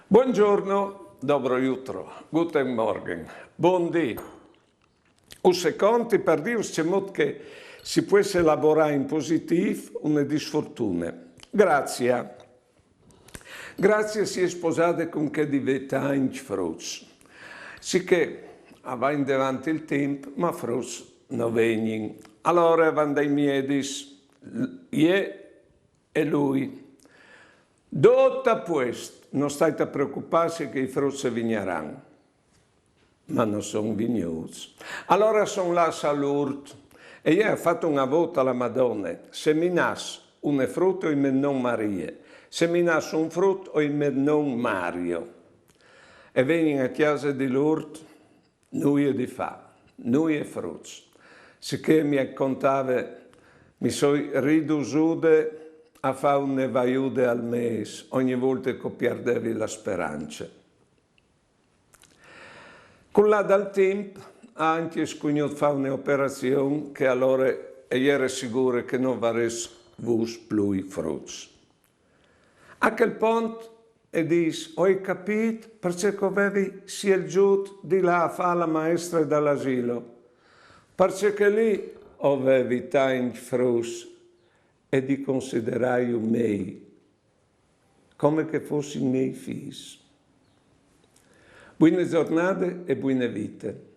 Buongiorno, dobro jutro, guten Morgen, buondì. Usse conti per dire che si può elaborare in positivo una disfortuna. Grazie. Grazie si è sposata con che diventa in fruits. Sicché va in davanti il tempo, ma fruits non vengono. Allora vanno dai miedis, io e lui. Dotta questo, non state a preoccuparsi che i frutti vigneranno, ma non sono vignosi. Allora sono là a Lourdes e io ho fatto una volta alla Madonna, se mi nasce un frutto in me non Maria, se mi nasce un frutto in me non Mario. E vengono a chiesa di Lourdes, noi di fa, noi e frutti. Sicché mi contava, mi sono ridusude a fare un vaiude al mese ogni volta che perdevi la speranza. Con là dal tempo anche scugnato fare un'operazione che allora era sicuro che non varesse più frutti. A quel punto e dice, ho capito perché avevi scelto di là a fare la maestra dall'asilo, perché lì avevi tanti frutti e di considerare i miei come che fossi i miei figli. Buone giornate e buone vite.